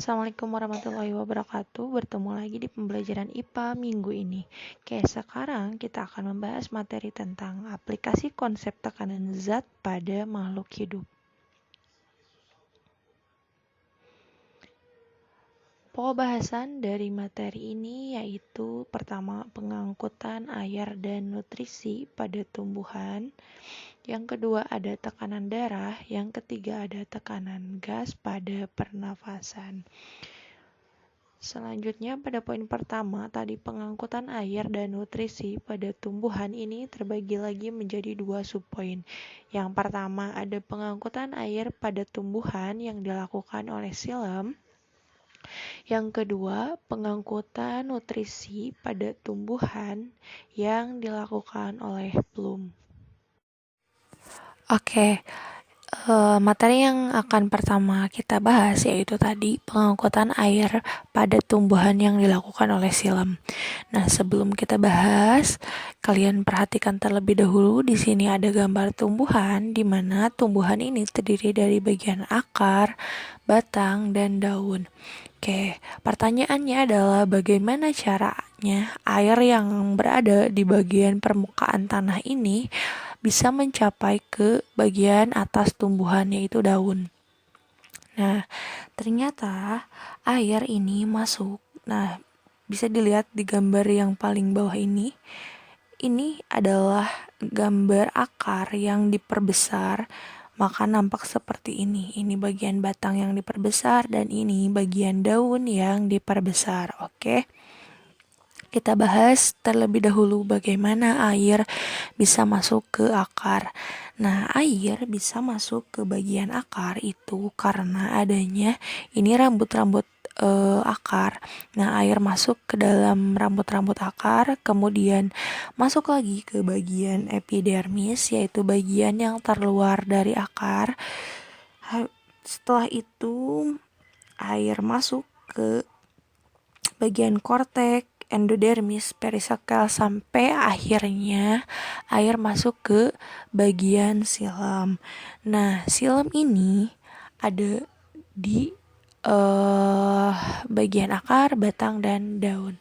Assalamualaikum warahmatullahi wabarakatuh. Bertemu lagi di pembelajaran IPA minggu ini. Oke, sekarang kita akan membahas materi tentang aplikasi konsep tekanan zat pada makhluk hidup. Pokok bahasan dari materi ini yaitu pertama, pengangkutan air dan nutrisi pada tumbuhan. Yang kedua, ada tekanan darah. Yang ketiga, ada tekanan gas pada pernafasan. Selanjutnya, pada poin pertama, tadi pengangkutan air dan nutrisi pada tumbuhan ini terbagi lagi menjadi dua subpoin. Yang pertama, ada pengangkutan air pada tumbuhan yang dilakukan oleh silem. Yang kedua, pengangkutan nutrisi pada tumbuhan yang dilakukan oleh plum. Oke. Materi yang akan pertama kita bahas yaitu tadi pengangkutan air pada tumbuhan yang dilakukan oleh silem. Nah, sebelum kita bahas, kalian perhatikan terlebih dahulu di sini ada gambar tumbuhan di mana tumbuhan ini terdiri dari bagian akar, batang, dan daun. Oke, pertanyaannya adalah bagaimana caranya air yang berada di bagian permukaan tanah ini bisa mencapai ke bagian atas tumbuhan yaitu daun. Nah, ternyata air ini masuk. Nah, bisa dilihat di gambar yang paling bawah ini. Ini adalah gambar akar yang diperbesar, maka nampak seperti ini. Ini bagian batang yang diperbesar dan ini bagian daun yang diperbesar. Oke. Kita bahas terlebih dahulu bagaimana air bisa masuk ke akar. Nah, air bisa masuk ke bagian akar itu karena adanya ini rambut-rambut akar. Nah, air masuk ke dalam rambut-rambut akar, kemudian masuk lagi ke bagian epidermis, yaitu bagian yang terluar dari akar. Setelah itu, air masuk ke bagian kortek, endodermis, perisakel, sampai akhirnya air masuk ke bagian silem. Nah, silem ini ada di bagian akar, batang, dan daun.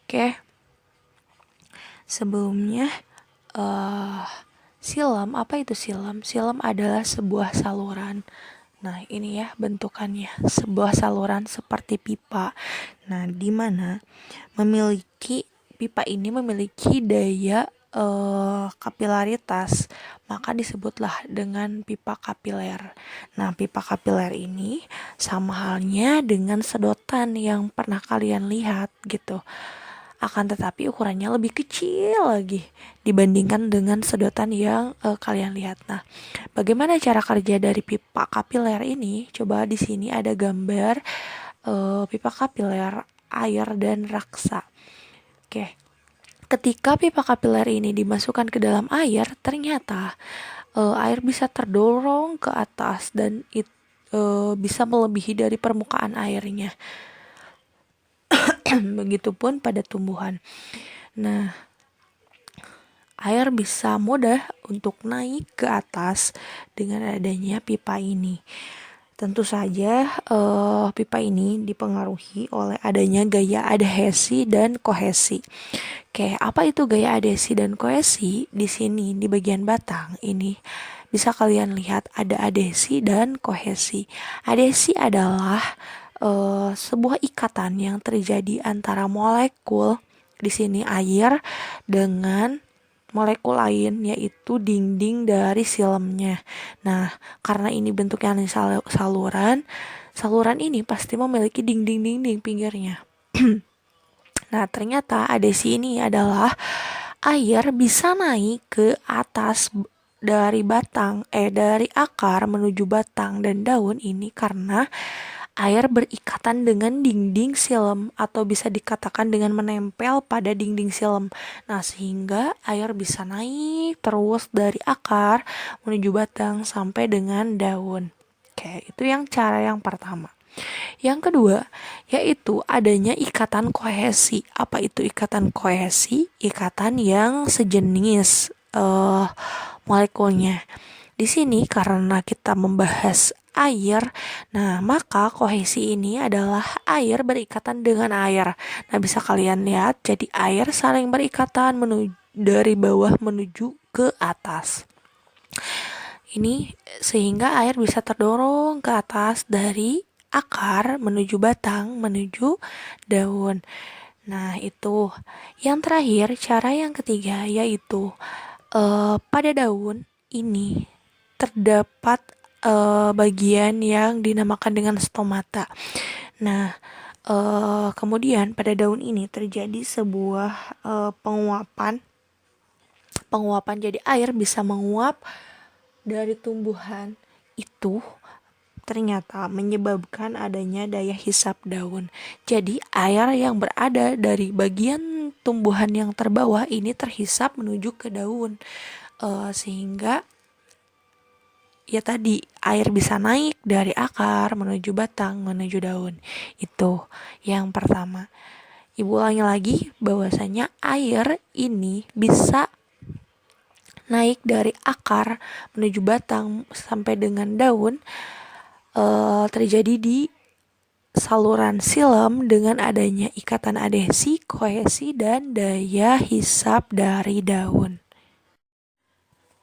Oke. Sebelumnya silem, apa itu silem? Silem adalah sebuah saluran. Nah, ini ya bentukannya, sebuah saluran seperti pipa. Nah, di mana pipa ini memiliki daya kapilaritas, maka disebutlah dengan pipa kapiler. Nah, pipa kapiler ini sama halnya dengan sedotan yang pernah kalian lihat gitu. Akan tetapi ukurannya lebih kecil lagi dibandingkan dengan sedotan yang kalian lihat. Nah, bagaimana cara kerja dari pipa kapiler ini? Coba di sini ada gambar pipa kapiler, air, dan raksa. Oke. Ketika pipa kapiler ini dimasukkan ke dalam air, ternyata air bisa terdorong ke atas dan bisa melebihi dari permukaan airnya. Begitupun pada tumbuhan. Nah, air bisa mudah untuk naik ke atas dengan adanya pipa ini. Tentu saja pipa ini dipengaruhi oleh adanya gaya adhesi dan kohesi. Oke, apa itu gaya adhesi dan kohesi? Di sini di bagian batang ini bisa kalian lihat ada adhesi dan kohesi. Adhesi adalah sebuah ikatan yang terjadi antara molekul, di sini air, dengan molekul lain yaitu dinding dari silemnya. Nah, karena ini bentuknya saluran ini pasti memiliki dinding-dinding pinggirnya. Nah, ternyata adhesi ini adalah air bisa naik ke atas dari akar menuju batang dan daun ini karena air berikatan dengan dinding silem atau bisa dikatakan dengan menempel pada dinding silem. Nah, sehingga air bisa naik terus dari akar menuju batang sampai dengan daun. Oke, itu cara yang pertama. Yang kedua, yaitu adanya ikatan kohesi. Apa itu ikatan kohesi? Ikatan yang sejenis molekulnya. Di sini karena kita membahas air. Nah, maka kohesi ini adalah air berikatan dengan air. Nah, bisa kalian lihat, jadi air saling berikatan dari bawah menuju ke atas. Ini sehingga air bisa terdorong ke atas dari akar menuju batang menuju daun. Nah, itu. Yang terakhir, cara yang ketiga yaitu pada daun ini terdapat bagian yang dinamakan dengan stomata. Nah, kemudian pada daun ini terjadi sebuah penguapan. Jadi air bisa menguap dari tumbuhan itu ternyata menyebabkan adanya daya hisap daun. Jadi air yang berada dari bagian tumbuhan yang terbawah ini terhisap menuju ke daun, sehingga ya tadi air bisa naik dari akar menuju batang menuju daun. Itu yang pertama. Ibu ulangi lagi bahwasanya air ini bisa naik dari akar menuju batang sampai dengan daun, terjadi di saluran silem dengan adanya ikatan adhesi, kohesi, dan daya hisap dari daun.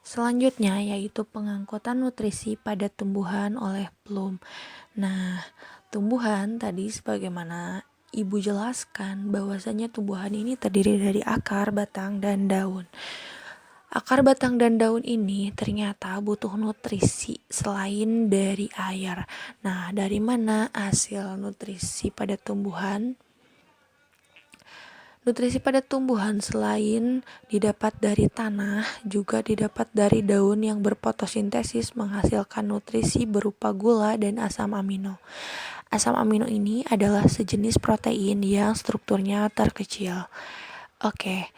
Selanjutnya yaitu pengangkutan nutrisi pada tumbuhan oleh plum. Nah, tumbuhan tadi sebagaimana Ibu jelaskan bahwasanya tumbuhan ini terdiri dari akar, batang, dan daun. Akar, batang, dan daun ini ternyata butuh nutrisi selain dari air. Nah, dari mana hasil nutrisi pada tumbuhan? Nutrisi pada tumbuhan selain didapat dari tanah, juga didapat dari daun yang berfotosintesis menghasilkan nutrisi berupa gula dan asam amino. Asam amino ini adalah sejenis protein yang strukturnya terkecil. Oke.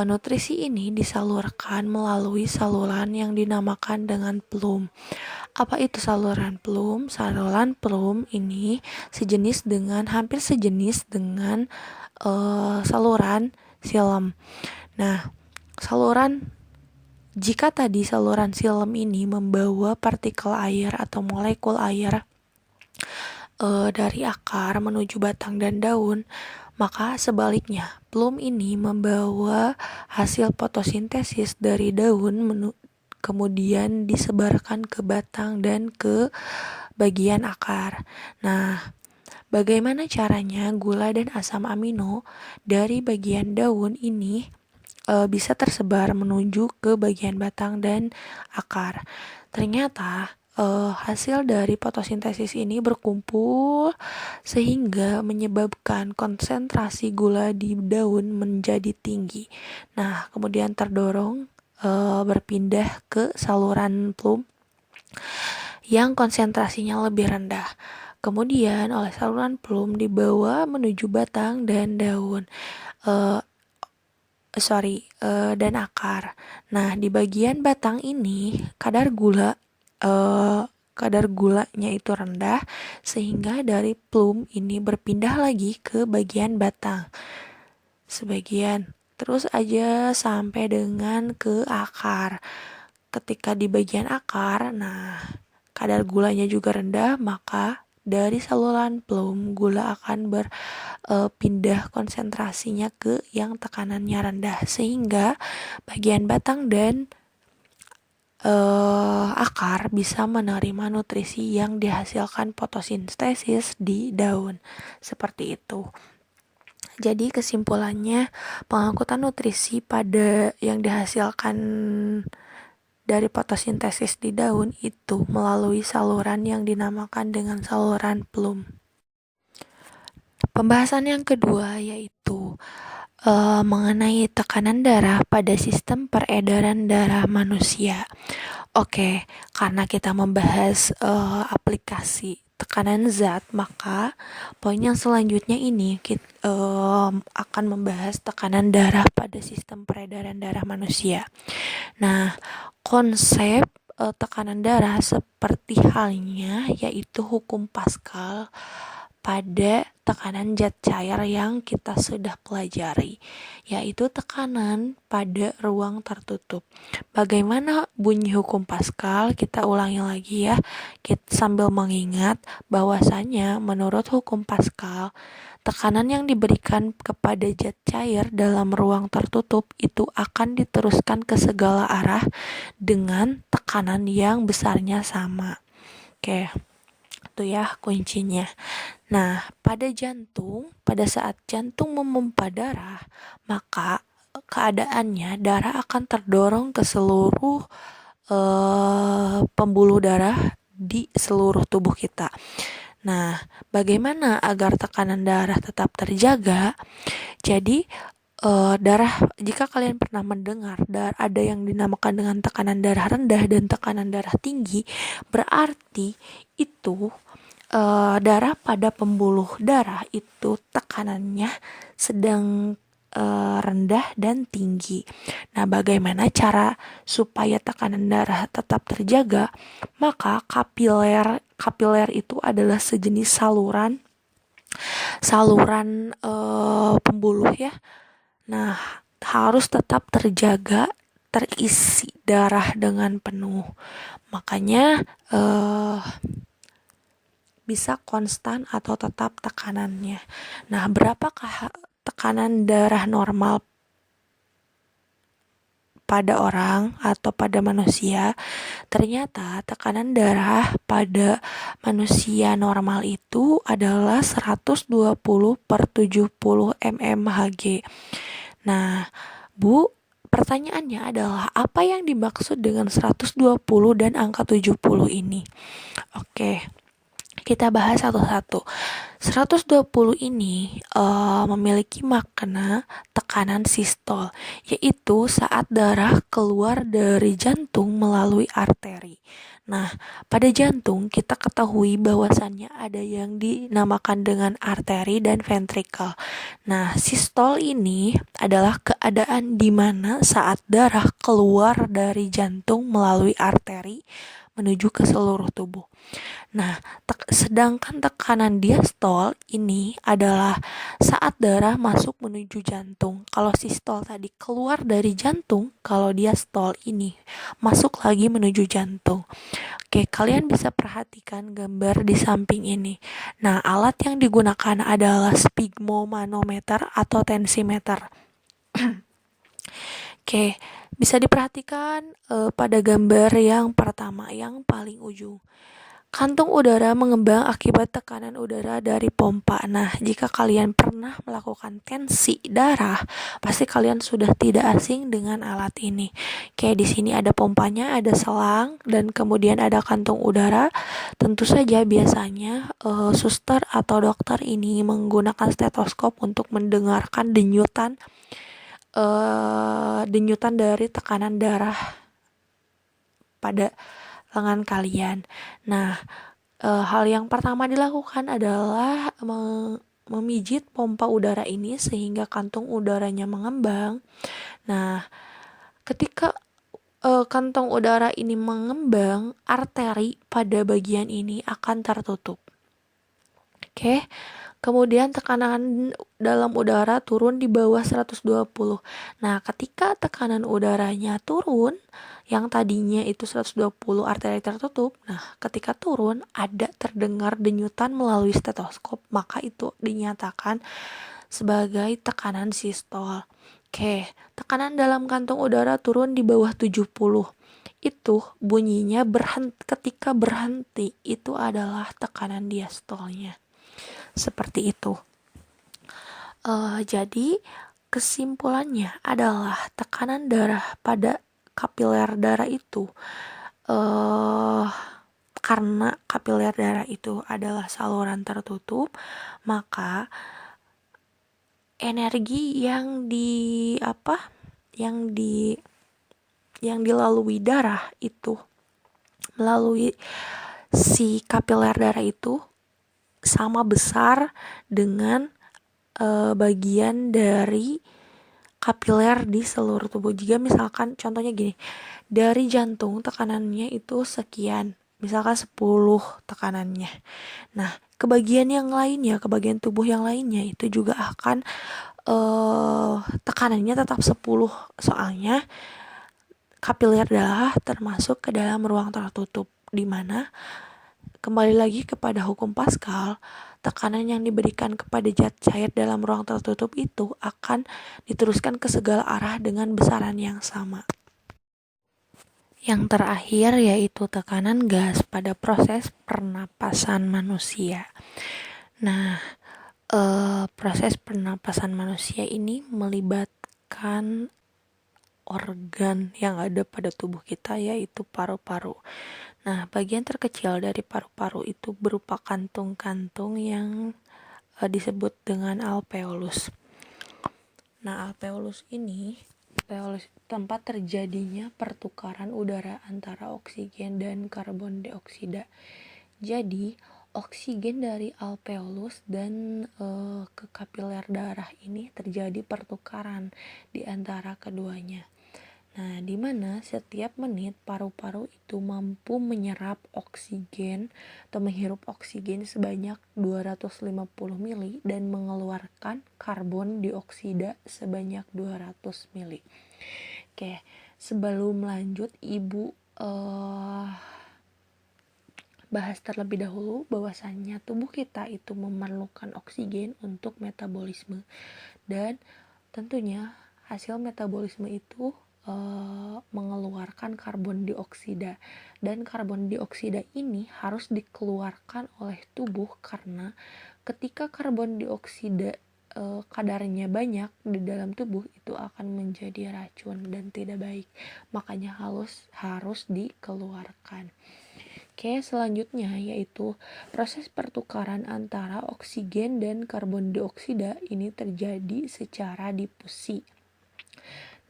Nutrisi ini disalurkan melalui saluran yang dinamakan dengan plum. Apa itu saluran plum? Saluran plum ini hampir sejenis dengan saluran silem. Nah, jika tadi saluran silem ini membawa partikel air atau molekul air dari akar menuju batang dan daun, maka sebaliknya, plum ini membawa hasil fotosintesis dari daun kemudian disebarkan ke batang dan ke bagian akar. Nah, bagaimana caranya gula dan asam amino dari bagian daun ini bisa tersebar menuju ke bagian batang dan akar? Ternyata hasil dari fotosintesis ini berkumpul sehingga menyebabkan konsentrasi gula di daun menjadi tinggi. Nah, kemudian terdorong berpindah ke saluran plum yang konsentrasinya lebih rendah. Kemudian oleh saluran plum dibawa menuju batang dan daun. Dan akar. Nah, di bagian batang ini kadar gulanya itu rendah sehingga dari plum ini berpindah lagi ke bagian batang. Sebagian terus aja sampai dengan ke akar. Ketika di bagian akar, nah kadar gulanya juga rendah, maka dari saluran plum gula akan berpindah konsentrasinya ke yang tekanannya rendah sehingga bagian batang dan akar bisa menerima nutrisi yang dihasilkan fotosintesis di daun. Seperti itu. Jadi kesimpulannya, pengangkutan nutrisi pada yang dihasilkan dari fotosintesis di daun itu melalui saluran yang dinamakan dengan saluran plum. Pembahasan yang kedua yaitu mengenai tekanan darah pada sistem peredaran darah manusia. Oke, karena kita membahas aplikasi tekanan zat, maka poin yang selanjutnya ini kita akan membahas tekanan darah pada sistem peredaran darah manusia. Nah, konsep tekanan darah seperti halnya yaitu hukum Pascal pada tekanan zat cair yang kita sudah pelajari, yaitu tekanan pada ruang tertutup. Bagaimana bunyi hukum Pascal? Kita ulangi lagi ya, sambil mengingat bahwasanya menurut hukum Pascal, tekanan yang diberikan kepada zat cair dalam ruang tertutup itu akan diteruskan ke segala arah dengan tekanan yang besarnya sama. Oke, itu ya kuncinya. Nah, pada saat jantung memompa darah, maka keadaannya darah akan terdorong ke seluruh pembuluh darah di seluruh tubuh kita. Nah, bagaimana agar tekanan darah tetap terjaga? Jadi, jika kalian pernah mendengar ada yang dinamakan dengan tekanan darah rendah dan tekanan darah tinggi, berarti itu darah pada pembuluh darah itu tekanannya sedang rendah dan tinggi. Nah, bagaimana cara supaya tekanan darah tetap terjaga? Maka kapiler itu adalah sejenis saluran pembuluh ya. Nah, harus tetap terjaga, terisi darah dengan penuh. Makanya bisa konstan atau tetap tekanannya. Nah, berapakah tekanan darah normal pada orang atau pada manusia? Ternyata tekanan darah pada manusia normal itu adalah 120/70 mmHg. Nah, Bu, pertanyaannya adalah apa yang dimaksud dengan 120 dan angka 70 ini? Oke. Kita bahas satu-satu. 120 ini memiliki makna tekanan sistol, yaitu saat darah keluar dari jantung melalui arteri. Nah, pada jantung kita ketahui bahwasannya ada yang dinamakan dengan arteri dan ventrikel. Nah, sistol ini adalah keadaan di mana saat darah keluar dari jantung melalui arteri menuju ke seluruh tubuh. Nah, sedangkan tekanan diastol ini adalah saat darah masuk menuju jantung. Kalau sistol tadi keluar dari jantung, kalau diastol ini masuk lagi menuju jantung. Oke, kalian bisa perhatikan gambar di samping ini. Nah, alat yang digunakan adalah sphygmomanometer atau tensimeter. Oke, bisa diperhatikan pada gambar yang pertama, yang paling ujung. Kantung udara mengembang akibat tekanan udara dari pompa. Nah, jika kalian pernah melakukan tensi darah, pasti kalian sudah tidak asing dengan alat ini. Kayak di sini ada pompanya, ada selang, dan kemudian ada kantung udara. Tentu saja biasanya suster atau dokter ini menggunakan stetoskop untuk mendengarkan denyutan dari tekanan darah pada lengan kalian. Nah, hal yang pertama dilakukan adalah memijit pompa udara ini sehingga kantung udaranya mengembang. Nah, ketika kantong udara ini mengembang, arteri pada bagian ini akan tertutup. Oke. Kemudian tekanan dalam udara turun di bawah 120. Nah, ketika tekanan udaranya turun, yang tadinya itu 120 arteri tertutup, nah ketika turun ada terdengar denyutan melalui stetoskop, maka itu dinyatakan sebagai tekanan sistol. Oke, tekanan dalam kantung udara turun di bawah 70. Itu bunyinya ketika berhenti, itu adalah tekanan diastolnya. Seperti itu. Jadi kesimpulannya adalah tekanan darah pada kapiler darah itu karena kapiler darah itu adalah saluran tertutup, maka energi yang dilalui darah itu melalui si kapiler darah itu sama besar dengan bagian dari kapiler di seluruh tubuh. Jika misalkan contohnya gini, dari jantung tekanannya itu sekian, misalkan 10 tekanannya. Nah, ke bagian yang lainnya, ke bagian tubuh yang lainnya itu juga akan tekanannya tetap 10, soalnya kapiler darah termasuk ke dalam ruang tertutup, di mana kembali lagi kepada hukum Pascal, tekanan yang diberikan kepada zat cair dalam ruang tertutup itu akan diteruskan ke segala arah dengan besaran yang sama. Yang terakhir yaitu tekanan gas pada proses pernapasan manusia. Nah, proses pernapasan manusia ini melibatkan organ yang ada pada tubuh kita, yaitu paru-paru. Nah, bagian terkecil dari paru-paru itu berupa kantung-kantung yang disebut dengan alveolus. Nah, alveolus tempat terjadinya pertukaran udara antara oksigen dan karbon dioksida. Jadi, oksigen dari alveolus dan ke kapiler darah ini terjadi pertukaran di antara keduanya. Nah, di mana setiap menit paru-paru itu mampu menyerap oksigen atau menghirup oksigen sebanyak 250 mili dan mengeluarkan karbon dioksida sebanyak 200 mili. Oke, sebelum lanjut Ibu bahas terlebih dahulu bahwasannya tubuh kita itu memerlukan oksigen untuk metabolisme, dan tentunya hasil metabolisme itu mengeluarkan karbon dioksida, dan karbon dioksida ini harus dikeluarkan oleh tubuh karena ketika karbon dioksida kadarnya banyak di dalam tubuh itu akan menjadi racun dan tidak baik, makanya harus dikeluarkan. Oke, selanjutnya yaitu proses pertukaran antara oksigen dan karbon dioksida ini terjadi secara difusi.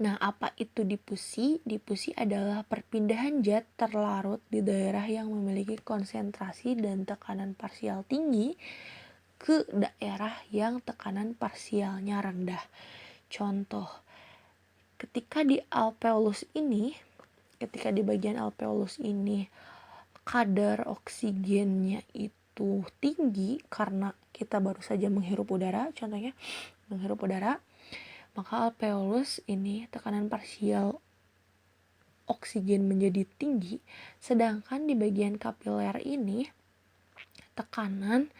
Nah, apa itu difusi? Difusi adalah perpindahan zat terlarut di daerah yang memiliki konsentrasi dan tekanan parsial tinggi ke daerah yang tekanan parsialnya rendah. Contoh, ketika di bagian alveolus ini kadar oksigennya itu tinggi karena kita baru saja menghirup udara, contohnya menghirup udara, maka alveolus ini tekanan parsial oksigen menjadi tinggi, sedangkan di bagian kapiler ini tekanan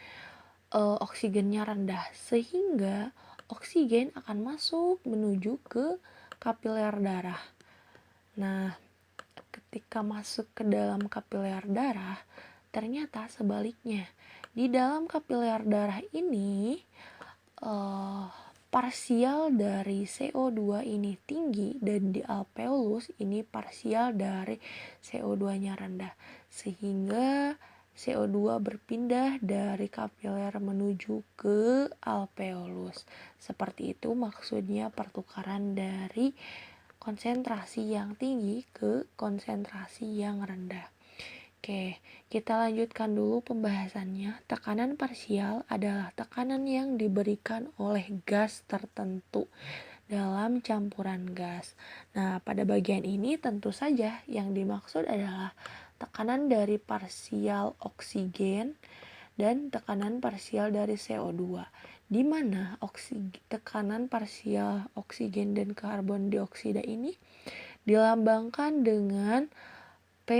oksigennya rendah, sehingga oksigen akan masuk menuju ke kapiler darah. Nah, ketika masuk ke dalam kapiler darah, ternyata sebaliknya. Di dalam kapiler darah ini parsial dari CO2 ini tinggi, dan di alveolus ini parsial dari CO2-nya rendah, sehingga CO2 berpindah dari kapiler menuju ke alveolus. Seperti itu maksudnya pertukaran dari konsentrasi yang tinggi ke konsentrasi yang rendah. Oke, kita lanjutkan dulu pembahasannya. Tekanan parsial adalah tekanan yang diberikan oleh gas tertentu dalam campuran gas. Nah, pada bagian ini tentu saja yang dimaksud adalah tekanan dari parsial oksigen dan tekanan parsial dari CO2, di mana tekanan parsial oksigen dan karbon dioksida ini dilambangkan dengan P.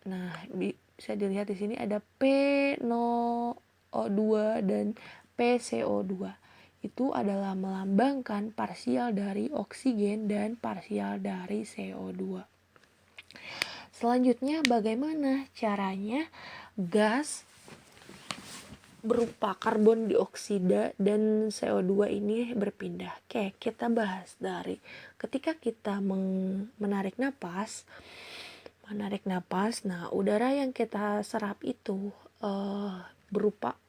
Nah, bisa dilihat di sini ada PNO2 dan PCO2. Itu adalah melambangkan parsial dari oksigen dan parsial dari CO2. Selanjutnya, bagaimana caranya gas berupa karbon dioksida dan CO2 ini berpindah? Oke, kita bahas dari ketika kita menarik napas. Nah, udara yang kita serap itu berupa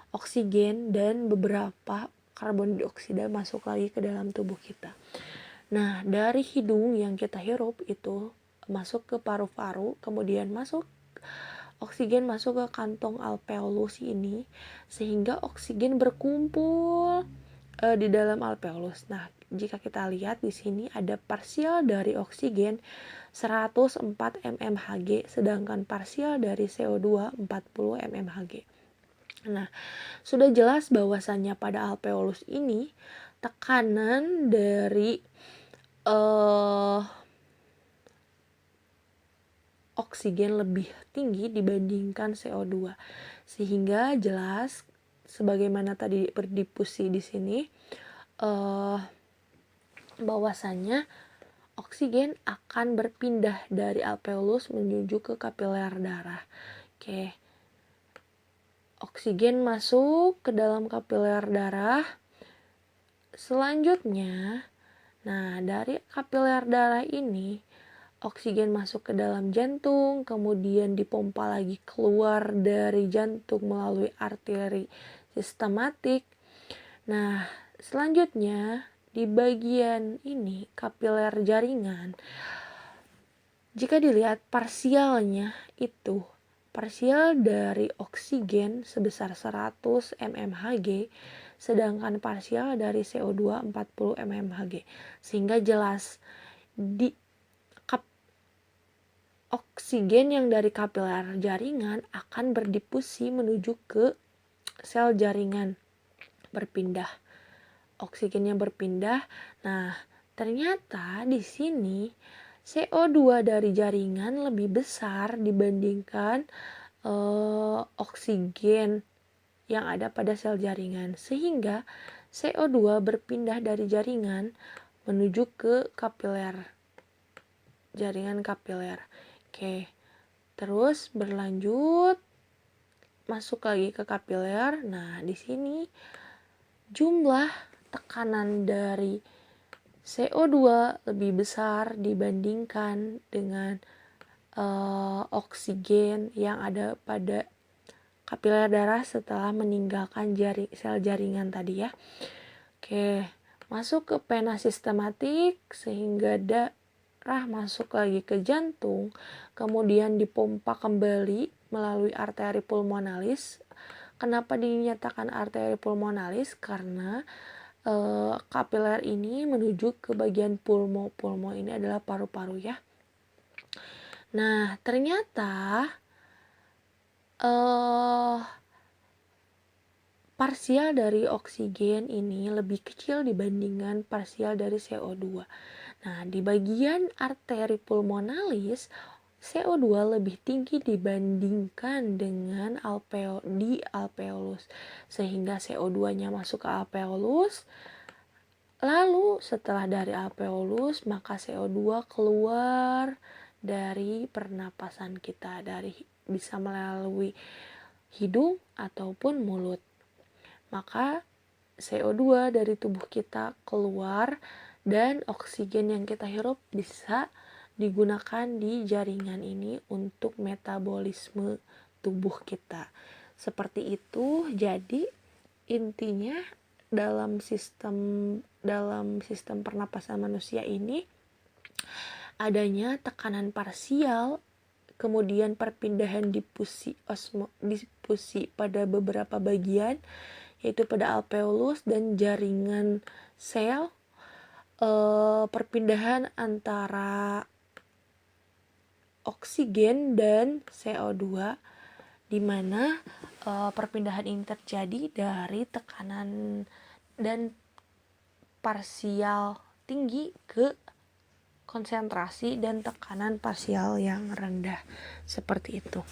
oksigen dan beberapa karbon dioksida masuk lagi ke dalam tubuh kita. Nah, dari hidung yang kita hirup itu masuk ke paru-paru, kemudian oksigen masuk ke kantong alveolus ini, sehingga oksigen berkumpul di dalam alveolus. Nah, jika kita lihat di sini ada parsial dari oksigen 104 mmHg, sedangkan parsial dari CO2 40 mmHg. Nah, sudah jelas bahwasannya pada alveolus ini tekanan dari oksigen lebih tinggi dibandingkan CO2. Sehingga jelas sebagaimana tadi berdiskusi di sini bahwasannya oksigen akan berpindah dari alveolus menuju ke kapiler darah. Oke. Oksigen masuk ke dalam kapiler darah. Selanjutnya, nah dari kapiler darah ini oksigen masuk ke dalam jantung, kemudian dipompa lagi keluar dari jantung melalui arteri sistematik. Nah, selanjutnya di bagian ini kapiler jaringan, jika dilihat parsialnya itu parsial dari oksigen sebesar 100 mmHg, sedangkan parsial dari CO2 40 mmHg. Sehingga jelas di oksigen yang dari kapiler jaringan akan berdifusi menuju ke sel jaringan, berpindah. Oksigennya berpindah. Nah, ternyata di sini CO2 dari jaringan lebih besar dibandingkan oksigen yang ada pada sel jaringan, sehingga CO2 berpindah dari jaringan menuju ke kapiler, jaringan kapiler. Oke, terus berlanjut masuk lagi ke kapiler. Nah, di sini jumlah tekanan dari CO2 lebih besar dibandingkan dengan oksigen yang ada pada kapiler darah setelah meninggalkan sel jaringan tadi ya. Oke, masuk ke vena sistematik sehingga darah masuk lagi ke jantung, kemudian dipompa kembali melalui arteri pulmonalis. Kenapa dinyatakan arteri pulmonalis? Karena kapiler ini menuju ke bagian pulmo. Pulmo ini adalah paru-paru ya. Nah, ternyata parsial dari oksigen ini lebih kecil dibandingkan parsial dari CO2. Nah, di bagian arteri pulmonalis, CO2 lebih tinggi dibandingkan dengan alveolus. Sehingga CO2-nya masuk ke alveolus. Lalu setelah dari alveolus, maka CO2 keluar dari pernapasan kita, bisa melalui hidung ataupun mulut. Maka CO2 dari tubuh kita keluar dan oksigen yang kita hirup bisa digunakan di jaringan ini untuk metabolisme tubuh kita. Seperti itu. Jadi intinya dalam sistem pernapasan manusia ini adanya tekanan parsial, kemudian perpindahan difusi pada beberapa bagian, yaitu pada alveolus dan jaringan sel, perpindahan antara oksigen dan CO2, di mana perpindahan ini terjadi dari tekanan dan parsial tinggi ke konsentrasi dan tekanan parsial yang rendah. Seperti itu.